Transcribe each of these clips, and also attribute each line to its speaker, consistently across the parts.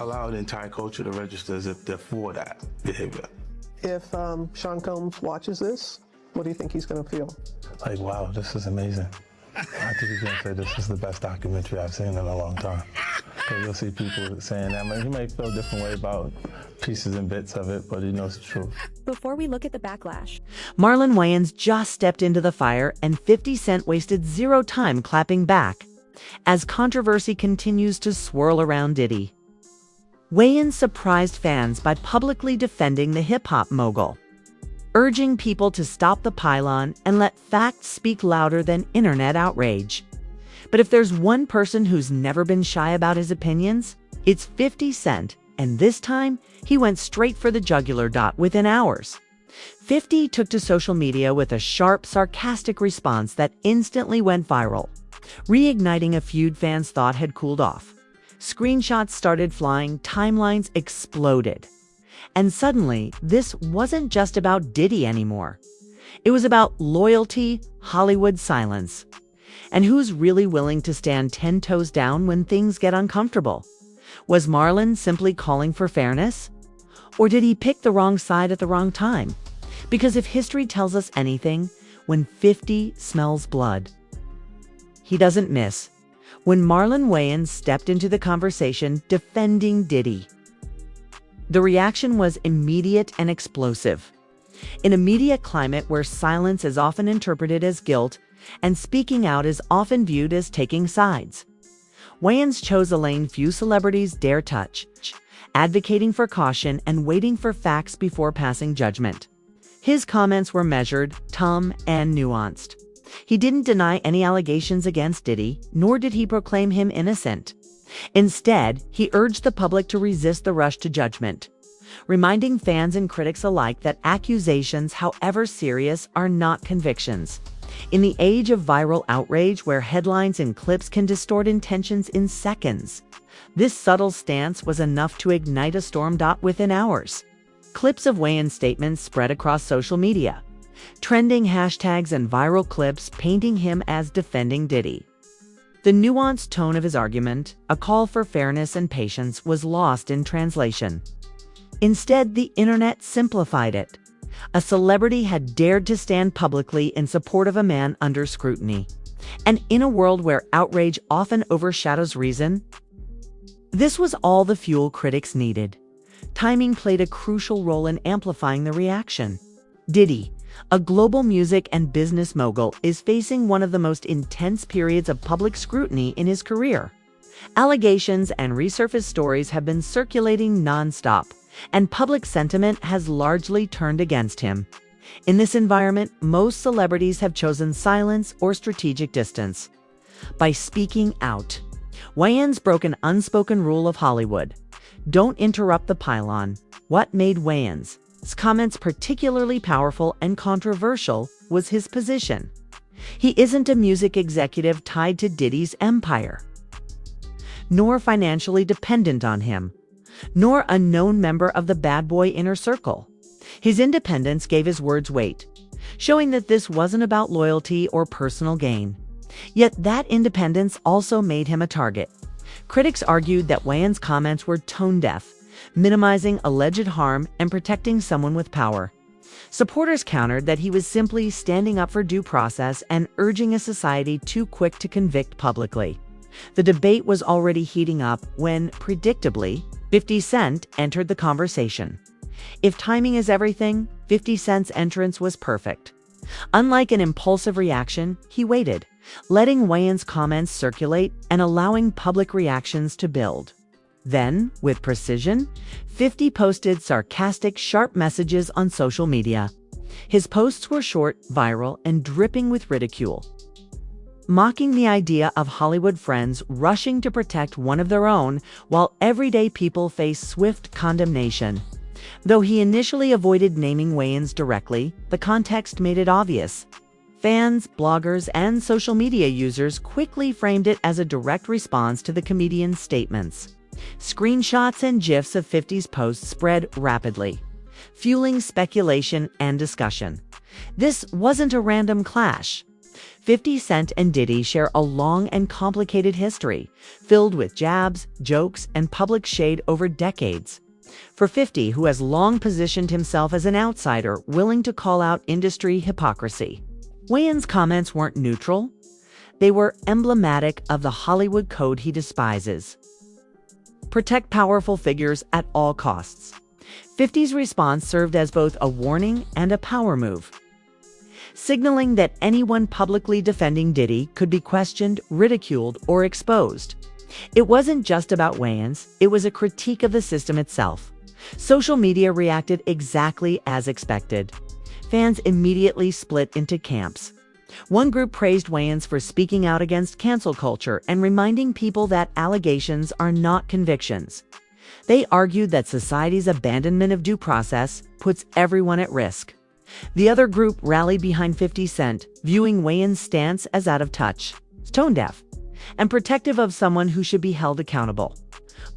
Speaker 1: allow the entire culture to register as if they're for that behavior.
Speaker 2: If Sean Combs watches this, what do you think he's going to feel?
Speaker 1: Like, wow, this is amazing. I think he's going to say this is the best documentary I've seen in a long time. Because you'll see people saying that. He might feel a different way about pieces and bits of it, but he knows the truth.
Speaker 3: Before we look at the backlash,
Speaker 4: Marlon Wayans just stepped into the fire, and 50 Cent wasted zero time clapping back as controversy continues to swirl around Diddy. Wayans surprised fans by publicly defending the hip-hop mogul, urging people to stop the pylon and let facts speak louder than internet outrage. But if there's one person who's never been shy about his opinions, it's 50 Cent, and this time he went straight for the jugular within hours. 50 took to social media with a sharp, sarcastic response that instantly went viral, reigniting a feud fans thought had cooled off. Screenshots started flying, timelines exploded. And suddenly, this wasn't just about Diddy anymore. It was about loyalty, Hollywood silence. And who's really willing to stand 10 toes down when things get uncomfortable? Was Marlon simply calling for fairness? Or did he pick the wrong side at the wrong time? Because if history tells us anything, when 50 smells blood, he doesn't miss. When Marlon Wayans stepped into the conversation defending Diddy, the reaction was immediate and explosive. In a media climate where silence is often interpreted as guilt and speaking out is often viewed as taking sides, Wayans chose a lane few celebrities dare touch, advocating for caution and waiting for facts before passing judgment. His comments were measured, calm, and nuanced. He didn't deny any allegations against Diddy, nor did he proclaim him innocent. Instead, he urged the public to resist the rush to judgment, reminding fans and critics alike that accusations, however serious, are not convictions. In the age of viral outrage where headlines and clips can distort intentions in seconds, this subtle stance was enough to ignite a storm. Within hours, clips of Wayans' statements spread across social media, trending hashtags and viral clips painting him as defending Diddy. The nuanced tone of his argument, a call for fairness and patience, was lost in translation. Instead, the internet simplified it. A celebrity had dared to stand publicly in support of a man under scrutiny. And in a world where outrage often overshadows reason, this was all the fuel critics needed. Timing played a crucial role in amplifying the reaction. Diddy, a global music and business mogul, is facing one of the most intense periods of public scrutiny in his career. Allegations and resurfaced stories have been circulating nonstop, and public sentiment has largely turned against him. In this environment, most celebrities have chosen silence or strategic distance. By speaking out, Wayans broke an unspoken rule of Hollywood: don't interrupt the pylon. What made Wayans' comments particularly powerful and controversial was his position. He isn't a music executive tied to Diddy's empire, nor financially dependent on him, nor a known member of the bad boy inner circle. His independence gave his words weight, showing that this wasn't about loyalty or personal gain. Yet that independence also made him a target. Critics argued that Wayans' comments were tone-deaf, minimizing alleged harm and protecting someone with power. Supporters countered that he was simply standing up for due process and urging a society too quick to convict publicly. The debate was already heating up when, predictably, 50 Cent entered the conversation. If timing is everything, 50 Cent's entrance was perfect. Unlike an impulsive reaction, he waited, letting Wayans' comments circulate and allowing public reactions to build. Then, with precision, 50 posted sarcastic, sharp messages on social media. His posts were short, viral, and dripping with ridicule, mocking the idea of Hollywood friends rushing to protect one of their own while everyday people face swift condemnation. Though he initially avoided naming Wayans directly, the context made it obvious. Fans, bloggers, and social media users quickly framed it as a direct response to the comedian's statements. Screenshots and GIFs of 50's posts spread rapidly, fueling speculation and discussion. This wasn't a random clash. 50 Cent and Diddy share a long and complicated history, filled with jabs, jokes, and public shade over decades. For 50, who has long positioned himself as an outsider willing to call out industry hypocrisy, Wayans' comments weren't neutral. They were emblematic of the Hollywood code he despises. Protect powerful figures at all costs. 50's response served as both a warning and a power move, signaling that anyone publicly defending Diddy could be questioned, ridiculed, or exposed. It wasn't just about Wayans, it was a critique of the system itself. Social media reacted exactly as expected. Fans immediately split into camps. One group praised Wayans for speaking out against cancel culture and reminding people that allegations are not convictions. They argued that society's abandonment of due process puts everyone at risk. The other group rallied behind 50 Cent, viewing Wayans' stance as out of touch, tone-deaf, and protective of someone who should be held accountable.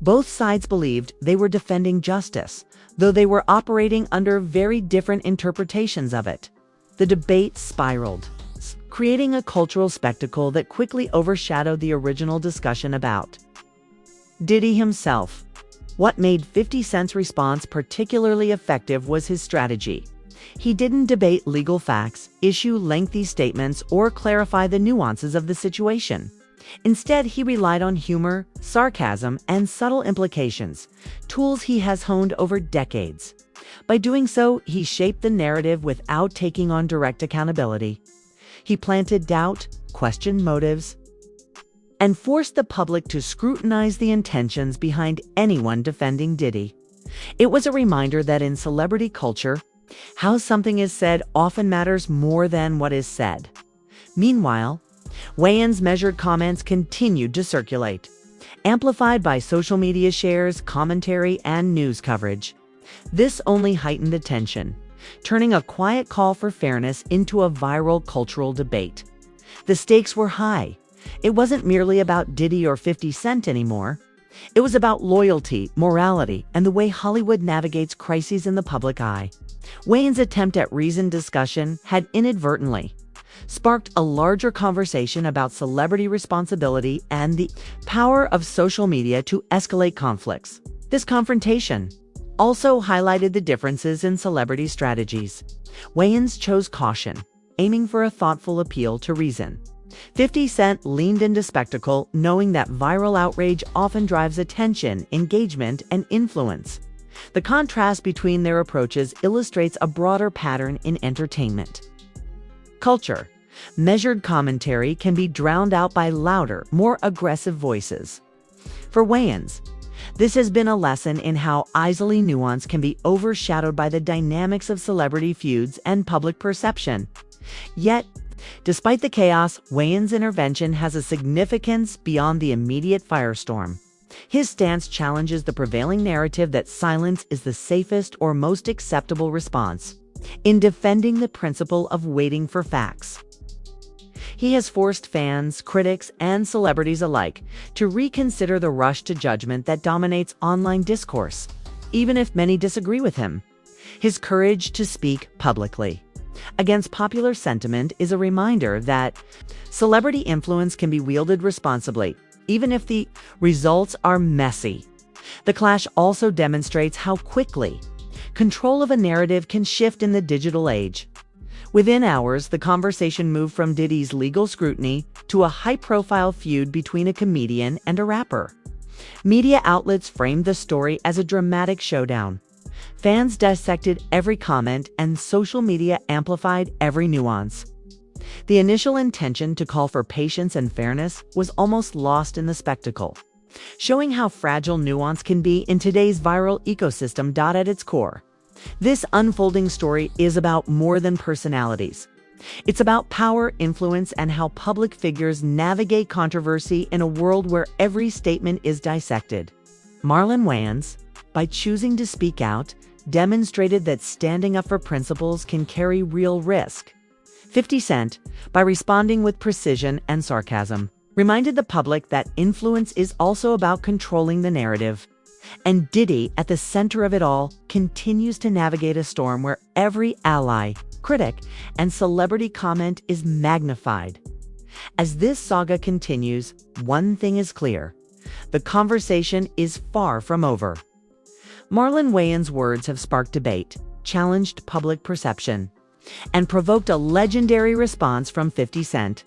Speaker 4: Both sides believed they were defending justice, though they were operating under very different interpretations of it. The debate spiraled, creating a cultural spectacle that quickly overshadowed the original discussion about Diddy himself. What made 50 Cent's response particularly effective was his strategy. He didn't debate legal facts, issue lengthy statements, or clarify the nuances of the situation. Instead, he relied on humor, sarcasm, and subtle implications, tools he has honed over decades. By doing so, he shaped the narrative without taking on direct accountability. He planted doubt, questioned motives, and forced the public to scrutinize the intentions behind anyone defending Diddy. It was a reminder that in celebrity culture, how something is said often matters more than what is said. Meanwhile, Wayans' measured comments continued to circulate, amplified by social media shares, commentary, and news coverage. This only heightened the tension, turning a quiet call for fairness into a viral cultural debate. The stakes were high. It wasn't merely about Diddy or 50 Cent anymore. It was about loyalty, morality, and the way Hollywood navigates crises in the public eye. Wayans' attempt at reasoned discussion had inadvertently sparked a larger conversation about celebrity responsibility and the power of social media to escalate conflicts. This confrontation also highlighted the differences in celebrity strategies. Wayans chose caution, aiming for a thoughtful appeal to reason. 50 Cent leaned into spectacle, knowing that viral outrage often drives attention, engagement, and influence. The contrast between their approaches illustrates a broader pattern in entertainment culture. Measured commentary can be drowned out by louder, more aggressive voices. For Wayans, this has been a lesson in how easily nuance can be overshadowed by the dynamics of celebrity feuds and public perception. Yet, despite the chaos, Wayans' intervention has a significance beyond the immediate firestorm. His stance challenges the prevailing narrative that silence is the safest or most acceptable response. In defending the principle of waiting for facts, he has forced fans, critics, and celebrities alike to reconsider the rush to judgment that dominates online discourse, even if many disagree with him. His courage to speak publicly against popular sentiment is a reminder that celebrity influence can be wielded responsibly, even if the results are messy. The clash also demonstrates how quickly control of a narrative can shift in the digital age. Within hours, the conversation moved from Diddy's legal scrutiny to a high-profile feud between a comedian and a rapper. Media outlets framed the story as a dramatic showdown. Fans dissected every comment, and social media amplified every nuance. The initial intention to call for patience and fairness was almost lost in the spectacle, showing how fragile nuance can be in today's viral ecosystem. At its core, this unfolding story is about more than personalities. It's about power, influence, and how public figures navigate controversy in a world where every statement is dissected. Marlon Wayans, by choosing to speak out, demonstrated that standing up for principles can carry real risk. 50 Cent, by responding with precision and sarcasm, reminded the public that influence is also about controlling the narrative. And Diddy, at the center of it all, continues to navigate a storm where every ally, critic, and celebrity comment is magnified. As this saga continues, one thing is clear: the conversation is far from over. Marlon Wayans' words have sparked debate, challenged public perception, and provoked a legendary response from 50 Cent.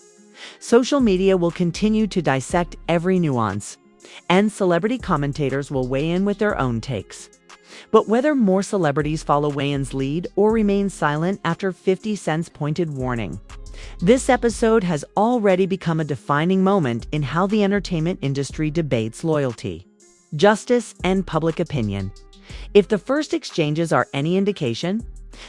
Speaker 4: Social media will continue to dissect every nuance, and celebrity commentators will weigh in with their own takes. But whether more celebrities follow Wayans' lead or remain silent after 50 Cent's pointed warning, this episode has already become a defining moment in how the entertainment industry debates loyalty, justice, and public opinion. If the first exchanges are any indication,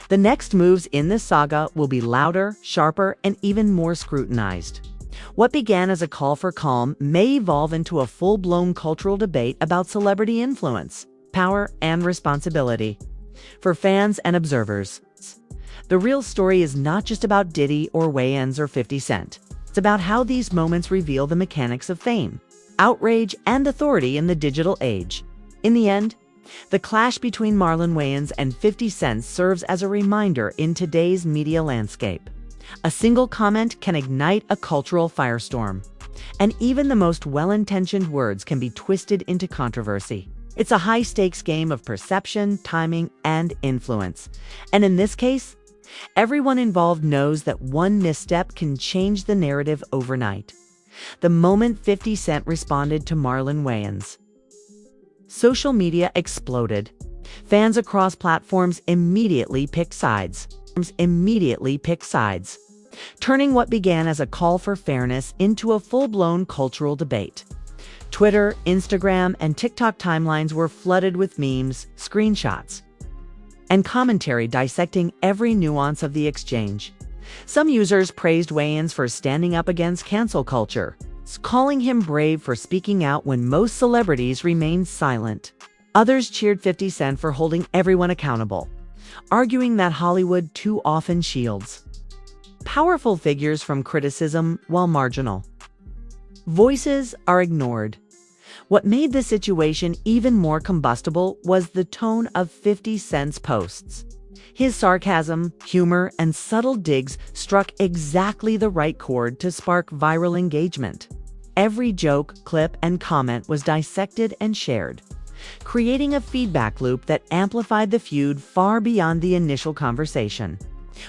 Speaker 4: the next moves in this saga will be louder, sharper, and even more scrutinized. What began as a call for calm may evolve into a full-blown cultural debate about celebrity influence, power, and responsibility. For fans and observers, the real story is not just about Diddy or Wayans or 50 Cent. It's about how these moments reveal the mechanics of fame, outrage, and authority in the digital age. In the end, the clash between Marlon Wayans and 50 Cent serves as a reminder in today's media landscape. A single comment can ignite a cultural firestorm, and even the most well-intentioned words can be twisted into controversy. It's a high-stakes game of perception, timing, and influence. And in this case, everyone involved knows that one misstep can change the narrative overnight. The moment 50 Cent responded to Marlon Wayans, social media exploded. Fans across platforms immediately picked sides, turning what began as a call for fairness into a full-blown cultural debate. Twitter, Instagram, and TikTok timelines were flooded with memes, screenshots, and commentary dissecting every nuance of the exchange. Some users praised Wayans for standing up against cancel culture, calling him brave for speaking out when most celebrities remained silent. Others cheered 50 Cent for holding everyone accountable, arguing that Hollywood too often shields powerful figures from criticism while marginal voices are ignored. What made the situation even more combustible was the tone of 50 Cent's posts. His sarcasm, humor, and subtle digs struck exactly the right chord to spark viral engagement. Every joke, clip, and comment was dissected and shared, creating a feedback loop that amplified the feud far beyond the initial conversation.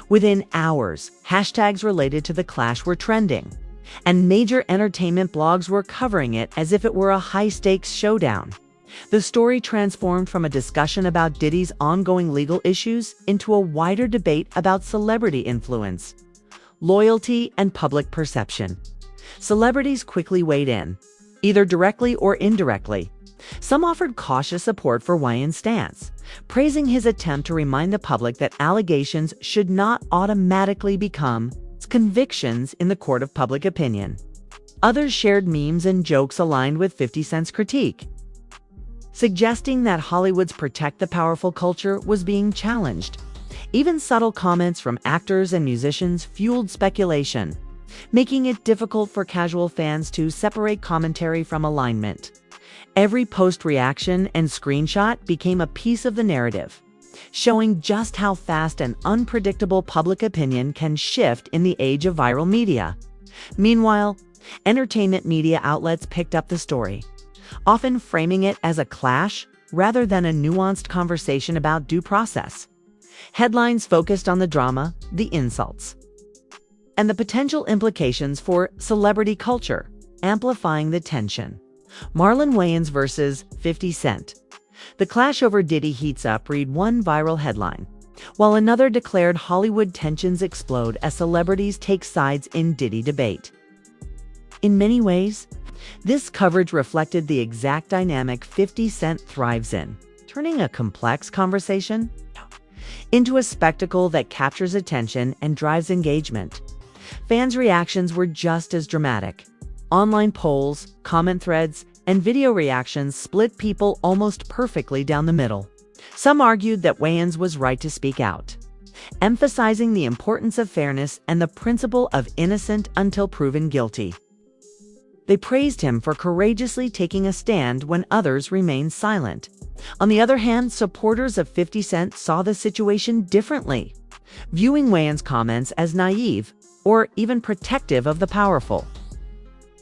Speaker 4: Within hours, hashtags related to the clash were trending, and major entertainment blogs were covering it as if it were a high-stakes showdown. The story transformed from a discussion about Diddy's ongoing legal issues into a wider debate about celebrity influence, loyalty, and public perception. Celebrities quickly weighed in, either directly or indirectly. Some offered cautious support for Wayans' stance, praising his attempt to remind the public that allegations should not automatically become convictions in the court of public opinion. Others shared memes and jokes aligned with 50 Cent's critique, suggesting that Hollywood's protect the powerful culture was being challenged. Even subtle comments from actors and musicians fueled speculation, making it difficult for casual fans to separate commentary from alignment. Every post-reaction and screenshot became a piece of the narrative, showing just how fast and unpredictable public opinion can shift in the age of viral media. Meanwhile, entertainment media outlets picked up the story, often framing it as a clash rather than a nuanced conversation about due process. Headlines focused on the drama, the insults, and the potential implications for celebrity culture, amplifying the tension. Marlon Wayans versus 50 Cent. The clash over Diddy heats up, read one viral headline, while another declared Hollywood tensions explode as celebrities take sides in Diddy debate. In many ways, this coverage reflected the exact dynamic 50 Cent thrives in, turning a complex conversation into a spectacle that captures attention and drives engagement. Fans' reactions were just as dramatic. Online polls, comment threads, and video reactions split people almost perfectly down the middle. Some argued that Wayans was right to speak out, emphasizing the importance of fairness and the principle of innocent until proven guilty. They praised him for courageously taking a stand when others remained silent. On the other hand, supporters of 50 Cent saw the situation differently. viewing Wayans' comments as naive or even protective of the powerful.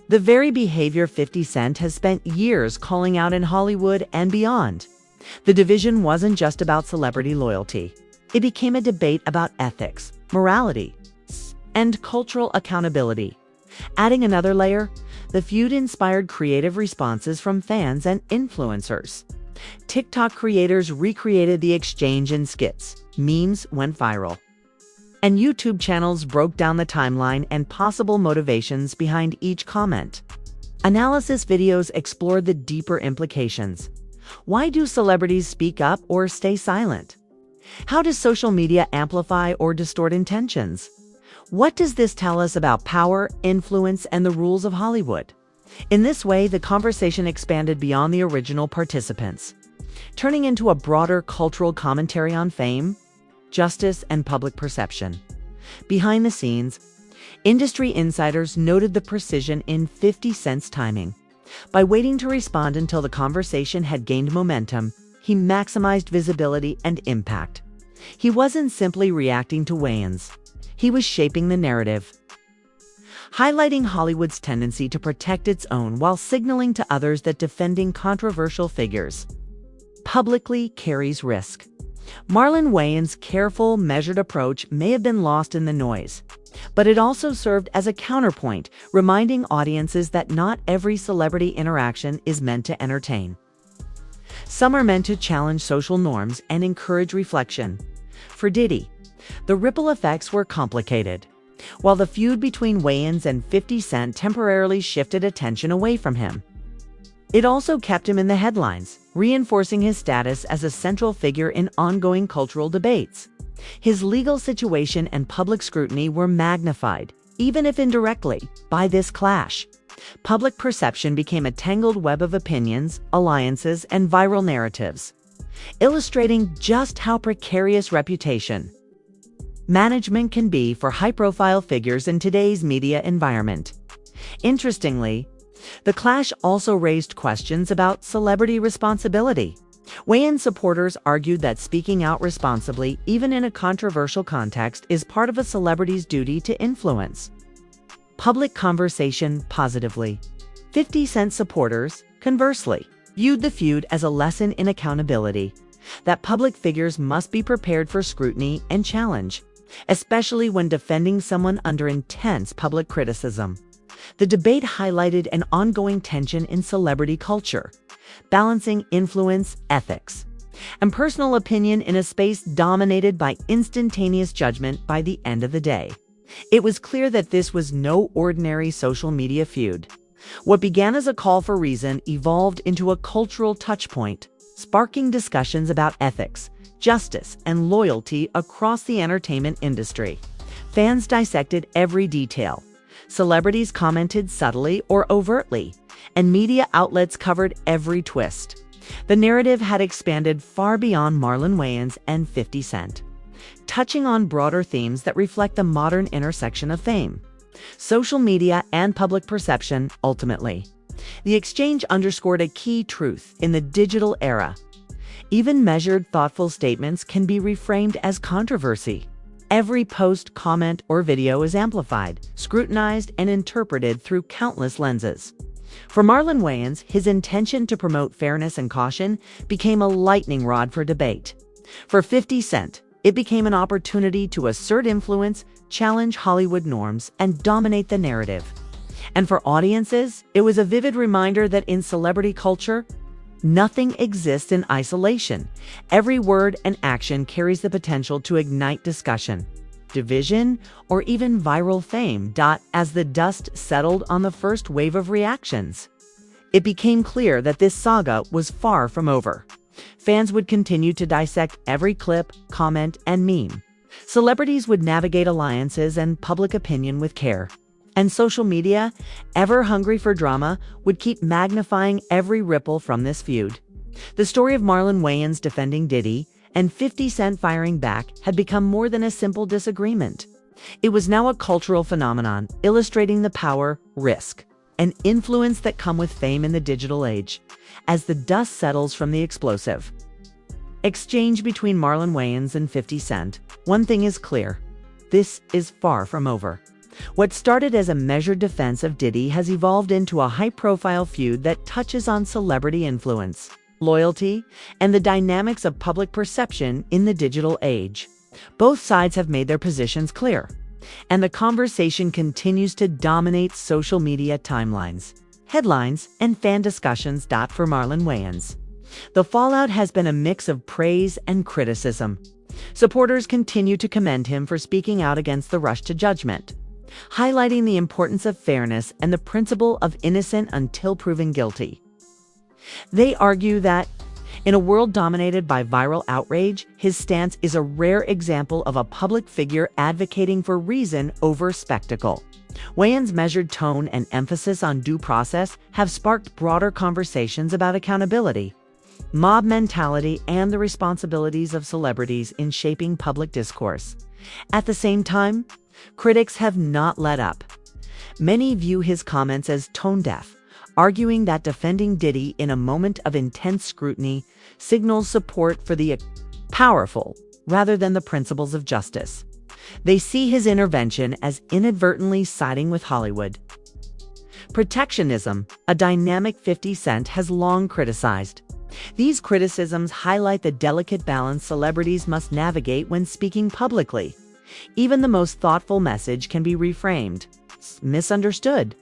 Speaker 4: The very behavior 50 Cent has spent years calling out in Hollywood and beyond. The division wasn't just about celebrity loyalty. It became a debate about ethics, morality, and cultural accountability. Adding another layer, the feud inspired creative responses from fans and influencers. TikTok creators recreated the exchange in skits, memes went viral, and YouTube channels broke down the timeline and possible motivations behind each comment. Analysis videos explored the deeper implications. Why do celebrities speak up or stay silent? How does social media amplify or distort intentions? What does this tell us about power, influence, and the rules of Hollywood? In this way, the conversation expanded beyond the original participants, turning into a broader cultural commentary on fame, justice, and public perception. Behind the scenes, industry insiders noted the precision in 50 Cent's timing. By waiting to respond until the conversation had gained momentum, he maximized visibility and impact. He wasn't simply reacting to Wayans. He was shaping the narrative, highlighting Hollywood's tendency to protect its own while signaling to others that defending controversial figures publicly carries risk. Marlon Wayans' careful, measured approach may have been lost in the noise, but it also served as a counterpoint, reminding audiences that not every celebrity interaction is meant to entertain. Some are meant to challenge social norms and encourage reflection. For Diddy, the ripple effects were complicated. While the feud between Wayans and 50 Cent temporarily shifted attention away from him, it also kept him in the headlines, reinforcing his status as a central figure in ongoing cultural debates. His legal situation and public scrutiny were magnified, even if indirectly, by this clash. Public perception became a tangled web of opinions, alliances, and viral narratives, illustrating just how precarious reputation management can be for high-profile figures in today's media environment. Interestingly, the clash also raised questions about celebrity responsibility. Wayans supporters argued that speaking out responsibly, even in a controversial context, is part of a celebrity's duty to influence public conversation positively. 50 Cent supporters, conversely, viewed the feud as a lesson in accountability, that public figures must be prepared for scrutiny and challenge, especially when defending someone under intense public criticism. The debate highlighted an ongoing tension in celebrity culture, balancing influence, ethics, and personal opinion in a space dominated by instantaneous judgment. By the end of the day, it was clear that this was no ordinary social media feud. What began as a call for reason evolved into a cultural touchpoint, sparking discussions about ethics, justice, and loyalty across the entertainment industry. Fans dissected every detail. Celebrities commented subtly or overtly, and media outlets covered every twist. The narrative had expanded far beyond Marlon Wayans and 50 Cent, touching on broader themes that reflect the modern intersection of fame, social media, and public perception. Ultimately, the exchange underscored a key truth in the digital era. Even measured, thoughtful statements can be reframed as controversy. Every post, comment, or video is amplified, scrutinized, and interpreted through countless lenses. For Marlon Wayans, his intention to promote fairness and caution became a lightning rod for debate. For 50 Cent, it became an opportunity to assert influence, challenge Hollywood norms, and dominate the narrative. And for audiences, it was a vivid reminder that in celebrity culture, nothing exists in isolation. Every word and action carries the potential to ignite discussion, division, or even viral fame. As the dust settled on the first wave of reactions, it became clear that this saga was far from over. Fans would continue to dissect every clip, comment, and meme. Celebrities would navigate alliances and public opinion with care. And social media, ever hungry for drama, would keep magnifying every ripple from this feud. The story of Marlon Wayans defending Diddy and 50 Cent firing back had become more than a simple disagreement. It was now a cultural phenomenon, illustrating the power, risk, and influence that come with fame in the digital age. As the dust settles from the explosive, Exchange between Marlon Wayans and 50 Cent. One thing is clear. This is far from over. What started as a measured defense of Diddy has evolved into a high-profile feud that touches on celebrity influence, loyalty, and the dynamics of public perception in the digital age. Both sides have made their positions clear, and the conversation continues to dominate social media timelines, headlines, and fan discussions. For Marlon Wayans, the fallout has been a mix of praise and criticism. Supporters continue to commend him for speaking out against the rush to judgment, highlighting the importance of fairness and the principle of innocent until proven guilty. They argue that, in a world dominated by viral outrage, his stance is a rare example of a public figure advocating for reason over spectacle. Wayans' measured tone and emphasis on due process have sparked broader conversations about accountability, mob mentality, and the responsibilities of celebrities in shaping public discourse. At the same time, critics have not let up. Many view his comments as tone-deaf, arguing that defending Diddy in a moment of intense scrutiny signals support for the powerful rather than the principles of justice. They see his intervention as inadvertently siding with Hollywood. Protectionism, a dynamic 50 Cent has long criticized. These criticisms highlight the delicate balance celebrities must navigate when speaking publicly. Even the most thoughtful message can be reframed, misunderstood,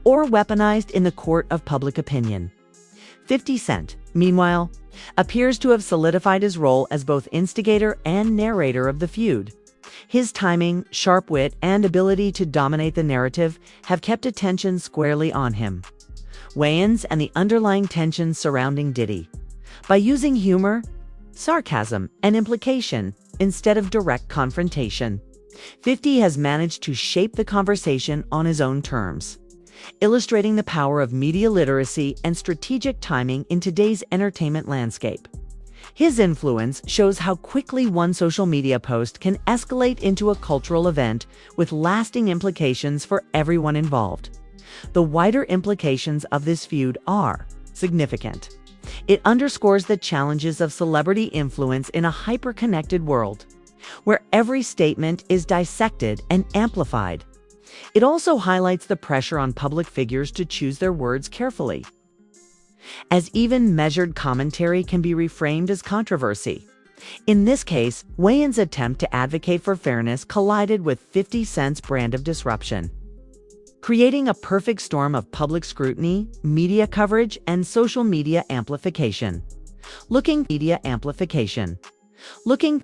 Speaker 4: or weaponized in the court of public opinion. 50 Cent, meanwhile, appears to have solidified his role as both instigator and narrator of the feud. His timing, sharp wit, and ability to dominate the narrative have kept attention squarely on him. Wayans and the underlying tensions surrounding Diddy. By using humor, sarcasm, and implication instead of direct confrontation, 50 has managed to shape the conversation on his own terms, illustrating the power of media literacy and strategic timing in today's entertainment landscape. His influence shows how quickly one social media post can escalate into a cultural event with lasting implications for everyone involved. The wider implications of this feud are significant. It underscores the challenges of celebrity influence in a hyper-connected world, where every statement is dissected and amplified. It also highlights the pressure on public figures to choose their words carefully, as even measured commentary can be reframed as controversy. In this case, Wayans' attempt to advocate for fairness collided with 50 Cent's brand of disruption, creating a perfect storm of public scrutiny, media coverage, and social media amplification. Looking